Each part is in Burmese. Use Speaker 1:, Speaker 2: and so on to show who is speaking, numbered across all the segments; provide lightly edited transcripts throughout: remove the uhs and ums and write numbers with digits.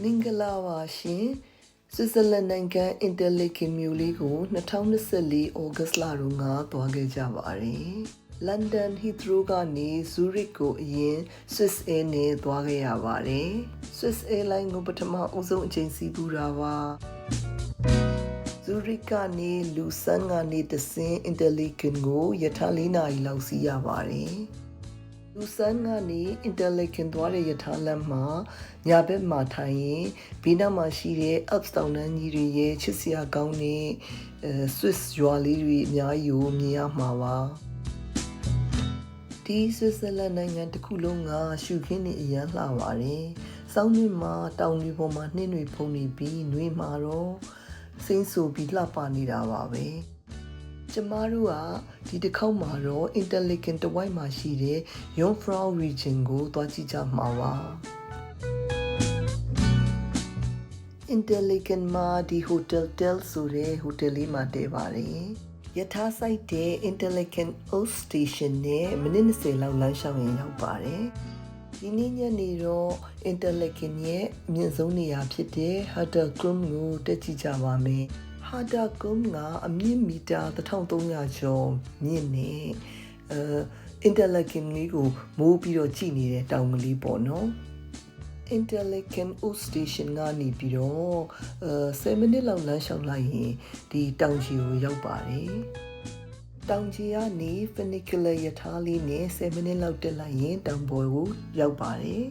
Speaker 1: မင်္ဂလာပါရှင်ဆွစ်ဇာလန်နိုင်ငံအင်တာလီကင်မြို့လေးကို2024ဩဂတ်လတုန်းကသွားခဲ့ကြပါတယ်လန်ဒန်ဟီသရိုးကနေဇူရစ်ကိုအရင် Swiss Air နဲ့သွားခဲ့ရပါတယ် Swiss Airline ကိုပထမဦးဆုံးအချိန်စီးပူတာပါဇူရစ်ကနေလူဆန်ကနေတဆင်းအင်တာလီကင်ကိုရထား4နာရီလောက်စီးရပါတယ်လူဆန်းကနေအင်တာလီကင်သွားတဲ့ရထားလမ်းမှာညာဘက်မှာထိုင်ရင်ဘေးနားမှာရှိတဲ့ Alps တောင်တန်းကြီးတွေရဲ့ချစ်စရာကောင်းတဲ့Swiss ရွာလေးတွေအများကြီးကိုမြင်ရမှာပါဒီဆွစ်ဇာလန်နိုင်ငံတစ်ခုလုံးကရှုခင်းနေအရန်လှပါတယ်စောင်းတွေမှာတောင်တွေပေါ်မှာနှင်းတွေဖုံနေပြီးနှွေးမှာတော့စိမ့်ဆူပြီးလှပနေတာပါပဲကျမတို့ကဒီတစ်ခေါက်မှာတော့ Interlaken တဝိုက်မှာရှိတဲ့ Jungfrau region ကိုသွားကြည့်ကြမှာပါ Interlaken မှာဒီ Hotel Tel ဆိုတဲ့ hotel လေးမှာတည်ပါတယ်ရထားဆိုင်တဲ့ Interlaken Old Station နဲ့မိနစ်20လောက်လမ်းလျှောက်ရင်ရောက်ပါတယ်ဒီနေ့ညနေတော့ Interlaken ရဲ့အမြင့်ဆုံးနေရာဖြစ်တဲ့ Haderkum ကိုတက်ကြည့်ကြပါမယ်Haderkum ကအမြင့်မီတာ1300ကျော်မြင့်နေInterlaken လေးကိုမိုးပြီးတော့ကြည့်နေတဲ့တောင်ကလေးပေါ့နော် Interlaken Old Station ကနေပြီးတော့10မိနစ်လောက်လမ်းလျှောက်လိုက်ရင်ဒီတောင်ကြီးကိုရောက်ပါတယ်တောင်ကြီးကနေ funicular ရထားလေးနဲ့10မိနစ်လောက်တက်လိုက်ရင်တောင်ပေါ်ကိုရောက်ပါတယ်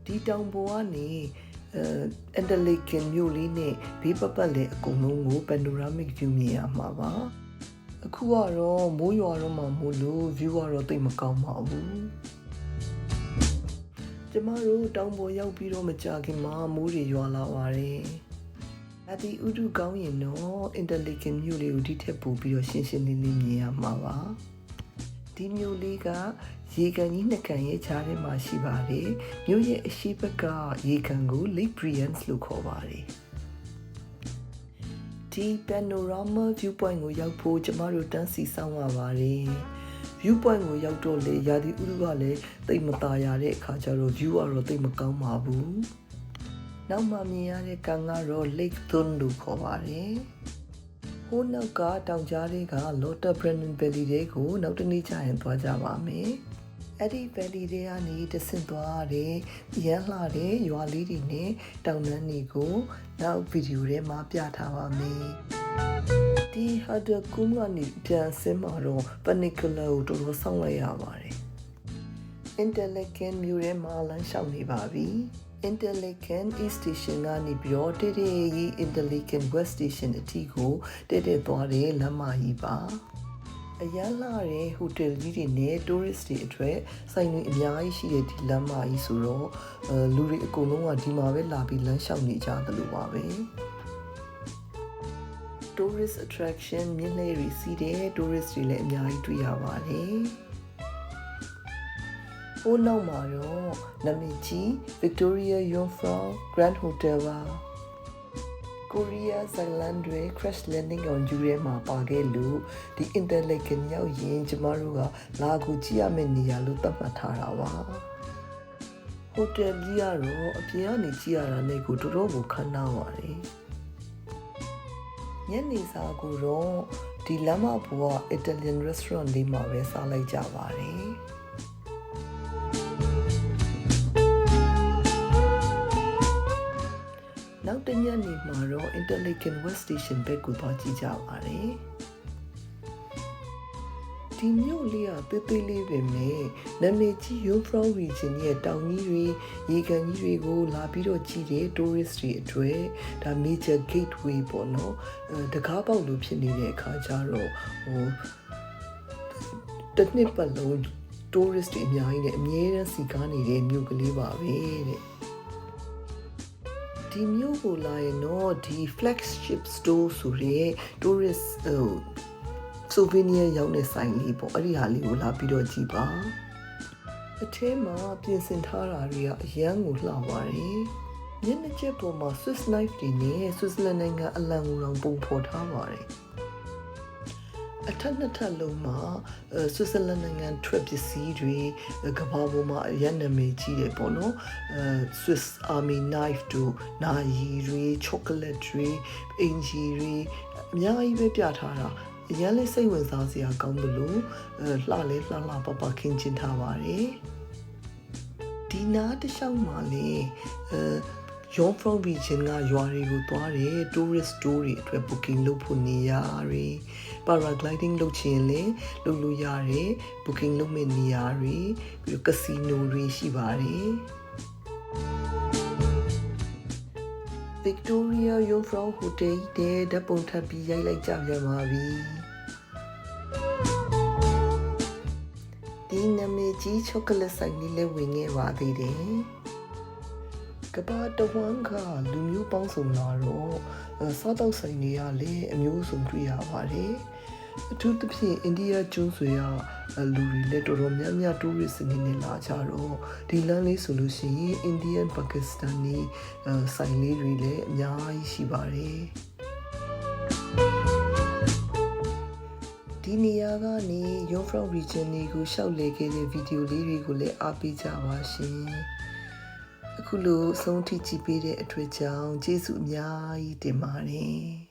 Speaker 1: ဒီတောင်ပေါ်ကနေInterlaken မြို့လေးနဲ့ဘေးပတ်လည်းအကုန်လုံးကို panoramic view မြင်ရမှာပါအခုကတော့မိုးရွာတော့မှမို့လို့ view ကတော့တိတ်မကောင်းပါဘူးကျမတို့တောင်ပေါ်ရောက်ပြီးတော့မကြာခင်မှာမိုးတွေရွာလာပါတယ်ဒီဥဒုကောင်းရင်တော့ Interlaken မြို့လေးကိုဒီထက်ပိုပြီးတော့ရှင်းရှင်းလင်းလင်းမြင်ရမှာပါဒီမြို့လေးကရေကန်ကြီးနှစ်ကန်ရဲ့ခြားထဲမှာရှိပါတယ်မြို့ရဲ့အရှိဘက်ကရေကန်ကို Lake Brienz လို့ခေါ်ပါတယ်ဒီ panorama view point ကိုရောက်ဖို့ကျမတို့တန်းစီစောင့်ရပါတယ် view point ကိုရောက်တော့လေရာသီဥတုကလည်းတိတ်မตาရတဲ့အခါကျတော့ view ကတော့တိတ်မကောင်းပါဘူးနောက်မှမြင်ရတဲ့ကန်ကတော့ Lake Thun လို့ခေါ်ပါတယ်ဟိုနောက်ကတောင်ကြားလေးက Lauterbrunnen Valley တွေကိုနောက်တစ်နေ့ကျရင်သွားကြပါမယ်အဲ့ဒီ valley တွေကနေတဆင့်သွားတဲ့ရမ်းလှတဲ့ရွာလေးတွေနဲ့တောင်တန်းတွေကိုနောက်ဗီဒီယိုထဲမှာပြထားပါမယ်ဒီ Haderkum ကနေပြန်ဆင်းမှာတော့ funicular ကိုတော်တော်ဆောင်းလိုက်ရပါတယ် Interlaken မြို့ထဲမှာလမ်းလျှောက်နေပါပြီ Interlaken East Station ကနေပြီးတော့တည်ကြီး Interlaken West Station အထိကိုတည်သွားတဲ့လမ်းမကြီးပါအရန်လာတဲ့ဟိုတယ်ကြီးတွေနဲ့ tourist တွေအတွက်ဆိုင်တွေအများကြီးရှိတဲ့ဒီလမ်းမကြီးဆိုတော့လူတွေအကုန်လုံးကဒီမှာပဲလာပြီးလမ်းလျှောက်နေကြတယ်လို့ပါပဲ tourist attraction မြင်းလေးတွေစီးတဲ့ tourist တွေလည်းအများကြီးတွေ့ရပါတယ်ဟိုနောက်မှာတော့နာမည်ကြီး Victoria Jungfrau Grand Hotel ပါ Korea Thailand တွေ crash landing on ယူရဲမှာပါခဲ့လို့ဒီ Interlaken ရောက်ရင်ကျမတို့ကလာကိုကြည့်ရမယ့်နေရာလို့သတ်မှတ်ထားတာပါဟိုတယ်ကြီးကတော့အပြင်ကနေကြည့်ရတာနဲ့ကိုတော်တော်ကိုခမ်းနားပါတယ်ညနေစာကိုတော့ဒီလမ်းမပေါ်က Italian restaurant လေးမှာပဲစားလိုက်ကြပါတယ်နောက်တညနေမှာတော့ Interlaken West Station ဘက်ကိုသွားကြည့်ကြပါတယ်ဒီမြို့လေးကသေးသေးလေးပဲနဲ့နာမည်ကြီး Jungfrau region ရဲ့တောင်ကြီးတွေရေကန်ကြီးတွေကိုလာပြီးတော့ကြည့်တဲ့ tourist တွေအတွက်ဒါ major gateway ပေါ့နော်တကားပေါက်လို့ဖြစ်နေတဲ့အခါကျတော့တစ်နှစ်ပတ်လုံး tourist တွေအများကြီးနဲ့အမြဲတမ်းစီကားနေတဲ့မြို့ကလေးပါပဲတဲ့ဒီမြို့ကိုလာရင်တော့ဒီ flagship store ဆိုတဲ့ tourist souvenir ရောင်းတဲ့ဆိုင်လေးပေါ့အဲ့ဒီဟာလေးကိုလာပြီးတော့ကြည့်ပါအထဲမှာပြင်ဆင်ထားတာတွေကအရန်ကိုလှပါတယ်မျက်နှာကျက်ပေါ်မှာ Swiss knife တွေနဲ့ Switzerland နိုင်ငံအလံကိုပုံဖော်ထားပါတယ် အထက်နှစ်ထပ်လုံးမှာဆွစ်ဇာလန်နိုင်ငံ trip ပစ္စည်းတွေကမ္ဘာပေါ်မှာအရင်နာမည်ကြီးတယ်ပေါ့နော်Swiss Army knife တို့နာရီတွေ chocolate တွေအင်ဂျီတွေအများကြီးပဲပြထားတာအရင်လေးစိတ်ဝင်စားစရာကောင်းတယ်လို့လှပပခင်းကျင်းထားပါတယ်ဒီနားတစ်လျှောက်မှာလေJungfrau region ကရွာတွေကိုသွားတယ် tourist တွေအတွက် booking လုပ်ဖို့နေရာတွေ paragliding လုပ်ချင်လည်းလုပ်လို့ရတယ် booking လုပ်မယ့်နေရာတွေပြီးတော့ casino တွေရှိပါတယ် Victoria Jungfrau Hotel တဲ့ဓာတ်ပုံထပ်ပြီးရိုက်လိုက်ကြပြန်ပါပြီဒီနာမည်ကြီး chocolate ဆိုင်လေးလည်းဝင်ခဲ့ပါသေးတယ်ကဘာတဝမ်းကလူမျိုးပေါင်းစုံလာတော့စားတောက်ဆိုင်တွေကလည်းအမျိုးစုံတွေ့ရပါတယ်အထူးသဖြင့်အိန္ဒိယကျွန်းဆွေကလူတွေလည်းတော်တော်များများ tourist အနေနဲ့လာကြတော့ဒီလမ်းလေးဆိုလို့ရှိရင် Indian Pakistani ဆိုင်လေးတွေလည်းအများကြီးရှိပါတယ်ဒီနေရာကနေ Jungfrau region ကိုရှောက်လေခဲ့တဲ့ဗီဒီယိုလေးတွေကိုလည်းအားပေးကြပါရှင်အခုလိုဆုံးထိကြည့်ပေးတဲ့အတွက်ကြောင့်ကျေးဇူးအများကြီးတင်ပါတယ်